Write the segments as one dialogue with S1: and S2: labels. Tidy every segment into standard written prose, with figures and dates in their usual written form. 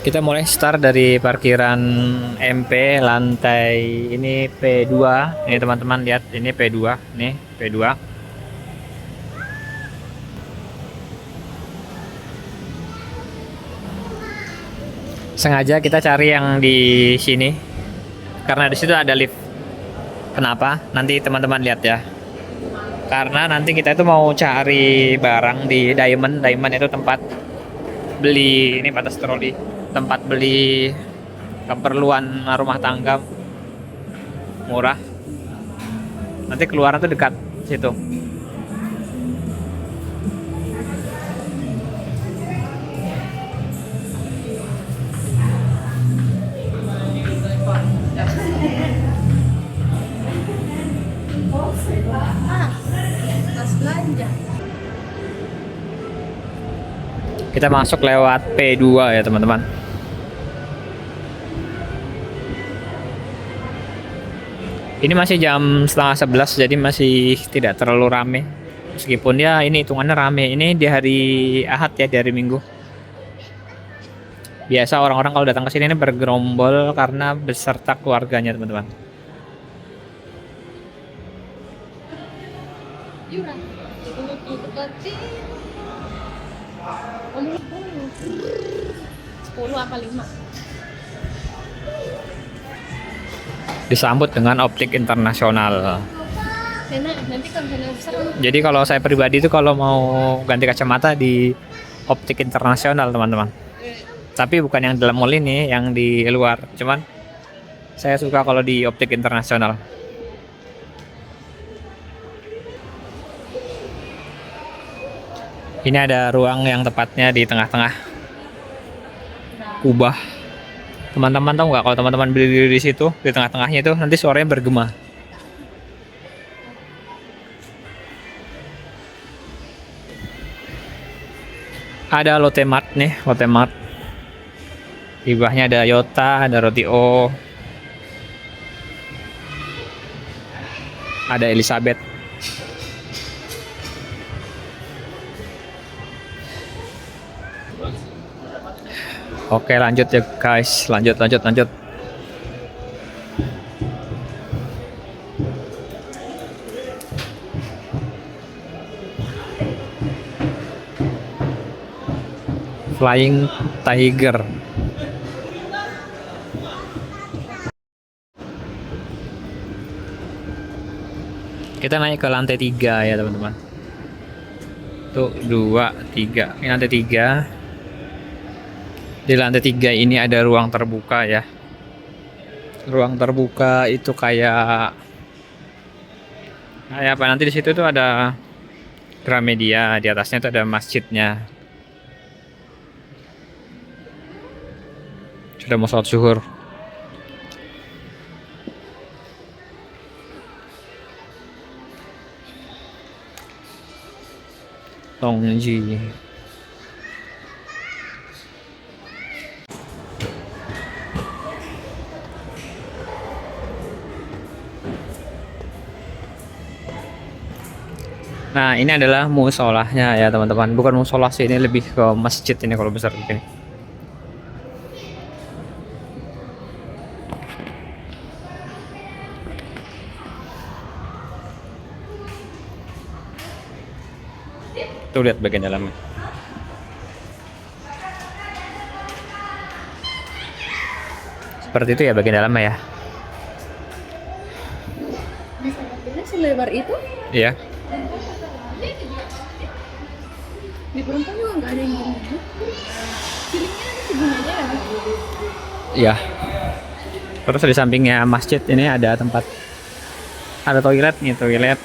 S1: Kita mulai start dari parkiran MP lantai ini P2. Ini teman-teman lihat, ini P2, nih P2. Sengaja kita cari yang di sini karena di situ ada lift. Kenapa? Nanti teman-teman lihat ya. Karena nanti kita itu mau cari barang di Diamond. Diamond itu tempat beli ini batas troli, tempat beli keperluan rumah tangga murah. Nanti keluaran tuh dekat situ.
S2: Tas belanja.
S1: Kita masuk lewat P2 ya teman-teman. Ini masih jam setengah 11, jadi masih tidak terlalu rame. Meskipun ya ini hitungannya rame. Ini di hari Ahad ya, di hari Minggu. Biasa orang-orang kalau datang ke sini ini bergerombol karena beserta keluarganya teman-teman.
S2: Yura. Untuk kecil. 10 apa 5?
S1: Disambut dengan optik internasional.
S2: Nenek, nanti kalau misalnya besar
S1: Jadi kalau saya pribadi itu kalau mau ganti kacamata di optik internasional teman-teman. Tapi bukan yang dalam mall ini, yang di luar. Cuman saya suka kalau di optik internasional. Ini ada ruang yang tepatnya di tengah-tengah kubah. Teman-teman tahu nggak kalau teman-teman berdiri di situ di tengah-tengahnya itu nanti suaranya bergema. Ada Lotte Mart nih, Lotte Mart. Di bawahnya ada Yota, ada Roti O, ada Elizabeth. Oke, lanjut ya guys, lanjut. Flying Tiger. Kita naik ke lantai 3 ya teman-teman. Tuh 2, 3. Ini lantai 3. Di lantai 3 ini ada ruang terbuka ya. Ruang terbuka itu kayak apa, nanti di situ tuh ada Gramedia, di atasnya tuh ada masjidnya. Sudah mau sholat zuhur. Tongji. Nah, ini adalah musolahnya ya teman-teman. Bukan musolah sih, ini lebih ke masjid ini kalau besar begini. Tuh lihat bagian dalamnya. Seperti itu ya bagian dalamnya ya.
S2: Ini selebar itu?
S1: Iya.
S2: Di perempuan juga nggak ada yang gini. Feelingnya nanti segini aja ya.
S1: Iya. Terus di sampingnya masjid ini ada tempat, ada toilet nih, toilet.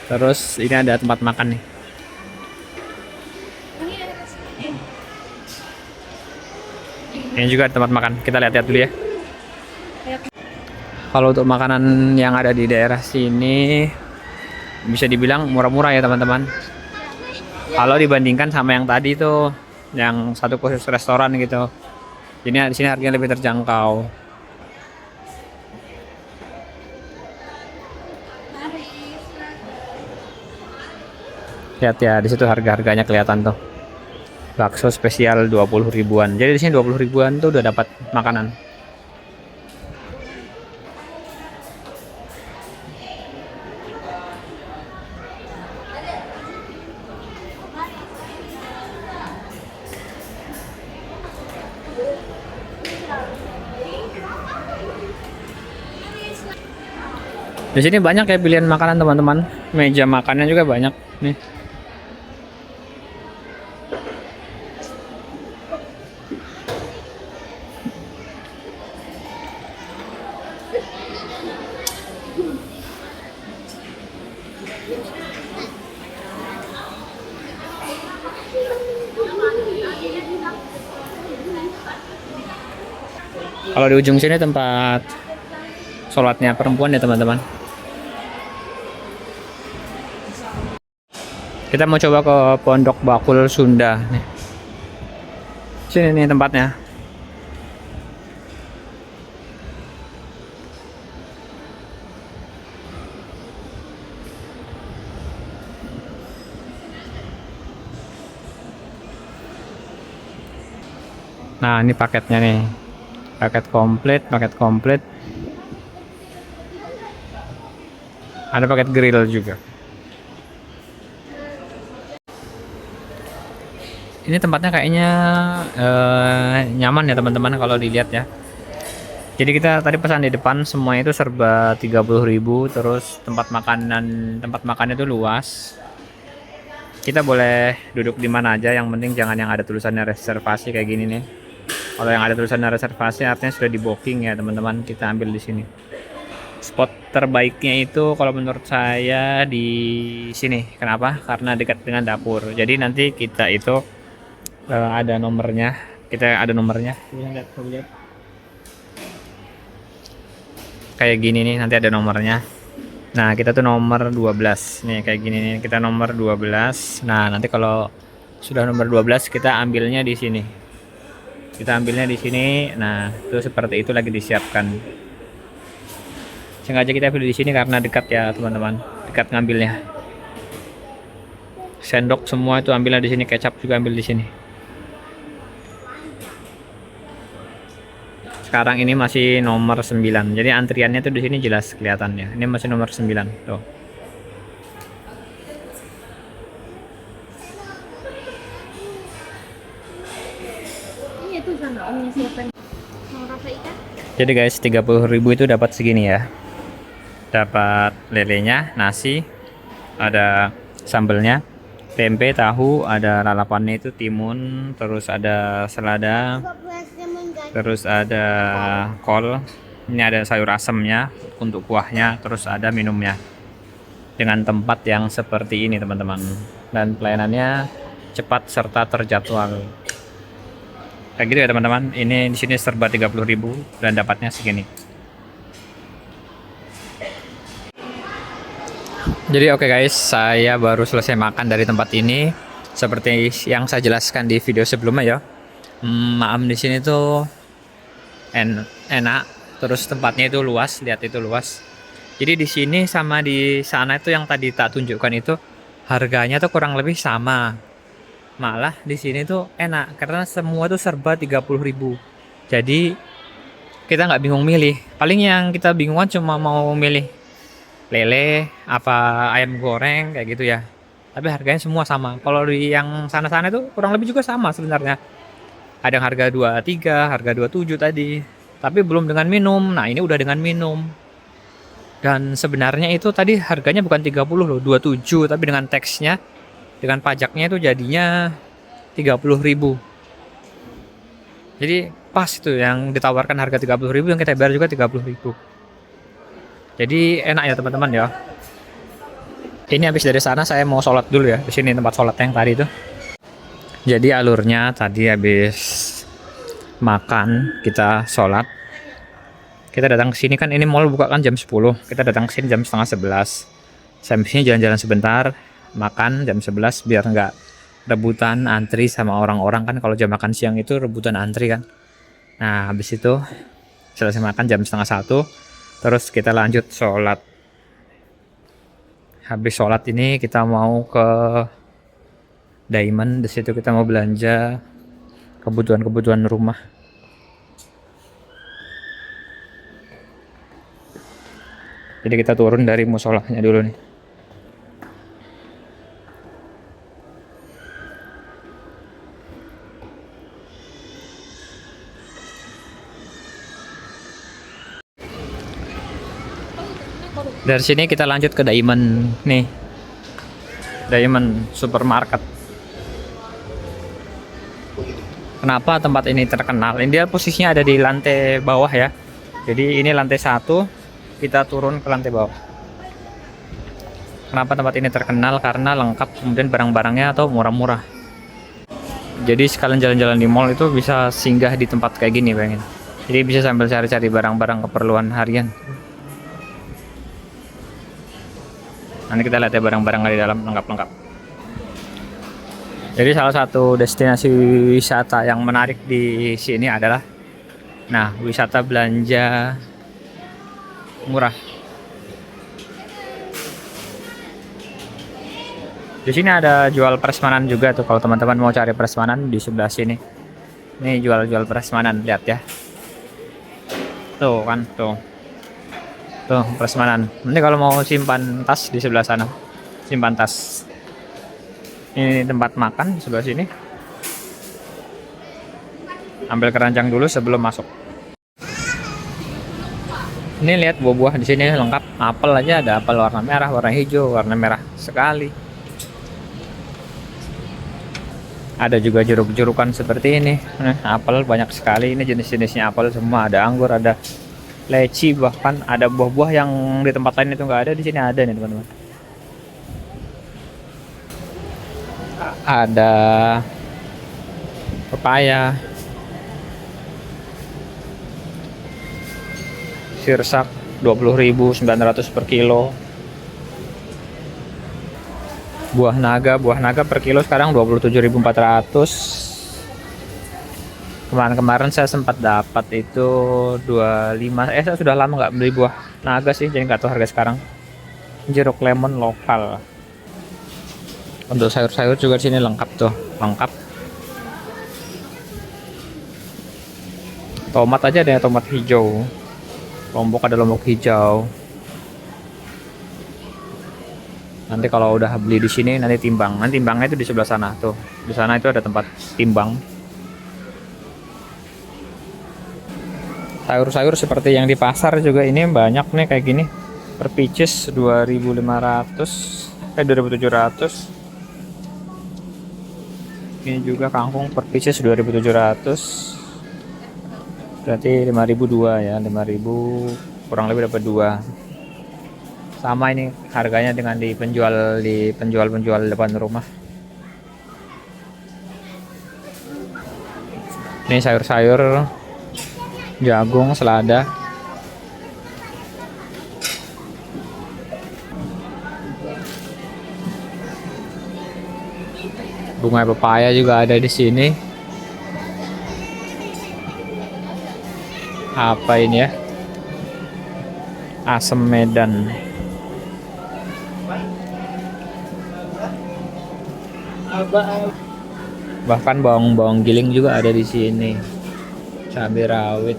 S1: Terus ini ada tempat makan nih. Ini juga ada tempat makan. Kita lihat-lihat dulu ya. Kalau untuk makanan yang ada di daerah sini bisa dibilang murah-murah ya teman-teman. Kalau dibandingkan sama yang tadi tuh, yang satu khusus restoran gitu. Ini di sini harganya lebih terjangkau. Lihat ya, di situ harga-harganya kelihatan tuh. Bakso spesial 20 ribuan. Jadi di sini 20 ribuan tuh udah dapat makanan. Di sini banyak ya pilihan makanan teman-teman. Meja makannya juga banyak nih. Kalau di ujung sini tempat sholatnya perempuan ya teman-teman. Kita mau coba ke Pondok Bakul Sunda nih. Sini nih tempatnya. Nah, ini paketnya nih. Paket komplit, paket komplit. Ada paket grill juga. Ini tempatnya kayaknya nyaman ya teman-teman kalau dilihat ya. Jadi kita tadi pesan di depan semuanya itu serba 30.000, terus tempat makannya itu luas. Kita boleh duduk di mana aja, yang penting jangan yang ada tulisannya reservasi kayak gini nih. Kalau yang ada tulisannya reservasi artinya sudah di booking ya teman-teman, kita ambil di sini. Spot terbaiknya itu kalau menurut saya di sini. Kenapa? Karena dekat dengan dapur. Jadi nanti kita itu ada nomornya. Kita ada nomornya. Lihat. Kayak gini nih, nanti ada nomornya. Nah, kita tuh nomor 12. Nih kayak gini nih, kita nomor 12. Nah, nanti kalau sudah nomor 12 kita ambilnya di sini. Kita ambilnya di sini. Nah, itu seperti itu lagi disiapkan. Sengaja kita pilih di sini karena dekat ya teman-teman, dekat ngambilnya. Sendok semua itu ambilnya di sini, kecap juga ambil di sini. Sekarang ini masih nomor 9. Jadi antriannya tuh di sini jelas kelihatannya. Ini masih nomor 9 tuh.
S2: Ini tuh sana omnya siapa? Mau rasa ikan?
S1: Jadi guys, 30.000 itu dapat segini ya. Dapat lelenya, nasi, ada sambelnya, tempe, tahu, ada lalapannya itu timun, terus ada selada, terus ada kol, ini ada sayur asemnya untuk kuahnya, terus ada minumnya. Dengan tempat yang seperti ini teman-teman, dan pelayanannya cepat serta terjadwal. Kayak gitu ya teman-teman. Ini di sini serba 30.000 dan dapatnya segini. Jadi oke guys, saya baru selesai makan dari tempat ini. Seperti yang saya jelaskan di video sebelumnya ya. Maam di sini tuh enak, terus tempatnya itu luas, lihat itu luas. Jadi di sini sama di sana itu yang tadi tak tunjukkan itu harganya tuh kurang lebih sama. Malah di sini tuh enak karena semua tuh serba 30.000. Jadi kita nggak bingung milih. Paling yang kita bingungan cuma mau milih lele apa ayam goreng kayak gitu ya. Tapi harganya semua sama. Kalau di yang sana-sana itu kurang lebih juga sama sebenarnya. Ada yang harga 23, harga 27 tadi. Tapi belum dengan minum. Nah, ini udah dengan minum. Dan sebenarnya itu tadi harganya bukan 30 loh, 27, tapi dengan teksnya, dengan pajaknya itu jadinya 30.000. Jadi pas itu yang ditawarkan harga 30.000, yang kita bayar juga 30.000. Jadi enak ya teman-teman ya. Ini habis dari sana saya mau sholat dulu ya. Di sini tempat sholat yang tadi itu. Jadi alurnya tadi habis makan kita sholat. Kita datang ke sini kan, ini mall buka kan jam 10. Kita datang ke sini jam setengah 11. Sampai sini jalan-jalan sebentar, makan jam 11 biar nggak rebutan antri sama orang-orang kan. Kalau jam makan siang itu rebutan antri kan. Nah habis itu selesai makan jam setengah 1, terus kita lanjut sholat. Habis sholat ini kita mau ke Diamond. Di situ kita mau belanja kebutuhan rumah. Jadi kita turun dari musolahnya dulu nih. Dari sini kita lanjut ke Diamond nih. Diamond Supermarket. Kenapa tempat ini terkenal? Ini dia posisinya ada di lantai bawah ya. Jadi ini lantai 1, kita turun ke lantai bawah. Kenapa tempat ini terkenal? Karena lengkap, kemudian barang-barangnya atau murah-murah. Jadi sekalian jalan-jalan di mall itu bisa singgah di tempat kayak gini, pengen. Jadi bisa sambil cari-cari barang-barang keperluan harian. Nanti kita lihat ya barang-barang di dalam lengkap-lengkap. Jadi salah satu destinasi wisata yang menarik di sini adalah wisata belanja murah. Di sini ada jual prasmanan juga tuh, kalau teman-teman mau cari prasmanan di sebelah sini. Ini jual prasmanan, lihat ya. Tuh kan, tuh prasmanan. Nanti kalau mau simpan tas di sebelah sana, simpan tas. Ini tempat makan di sebelah sini. Ambil keranjang dulu sebelum masuk. Ini lihat buah-buah di sini lengkap. Apel aja ada apel warna merah, warna hijau, warna merah sekali. Ada juga jeruk-jerukan seperti ini. Apel banyak sekali. Ini jenis-jenisnya apel semua. Ada anggur, ada leci, bahkan ada buah-buah yang di tempat lain itu nggak ada, di sini ada nih teman-teman. Ada pepaya, sirsak 20.900 per kilo. Buah naga per kilo sekarang 27.400. Kemarin saya sempat dapat itu 25. Saya sudah lama nggak beli buah naga sih, jadi nggak tahu harga sekarang. Jeruk lemon lokal. Untuk sayur-sayur juga di sini lengkap tuh, lengkap. Tomat aja ada tomat hijau. Lombok ada lombok hijau. Nanti kalau udah beli di sini nanti timbang. Nanti timbangnya itu di sebelah sana tuh. Di sana itu ada tempat timbang. Sayur-sayur seperti yang di pasar juga ini banyak nih kayak gini. Per pieces 2.500, 2.700. Ini juga kangkung per pieces 2.700. Berarti 5.002 ya, 5.000 kurang lebih dapat 2. Sama ini harganya dengan di penjual depan rumah. Ini sayur-sayur, jagung, selada. Bunga pepaya juga ada di sini. Apa ini ya? Asam Medan. Bahkan bawang giling juga ada di sini. Cabai rawit.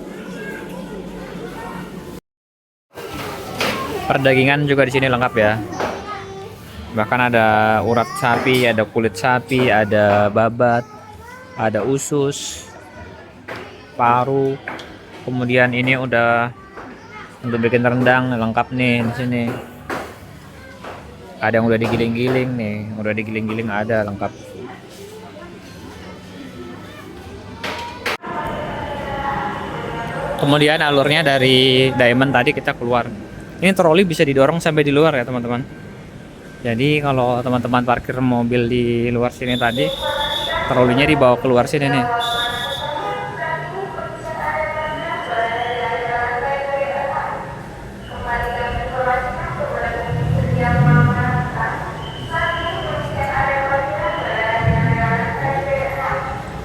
S1: Perdagingan juga di sini lengkap ya. Bahkan ada urat sapi, ada kulit sapi, ada babat, ada usus, paru. Kemudian ini udah untuk bikin rendang lengkap nih di sini. Ada yang udah digiling-giling nih, udah digiling-giling ada lengkap. Kemudian alurnya dari Diamond tadi kita keluar. Ini troli bisa didorong sampai di luar ya teman-teman. Jadi kalau teman-teman parkir mobil di luar sini tadi, trolinya dibawa keluar sini nih.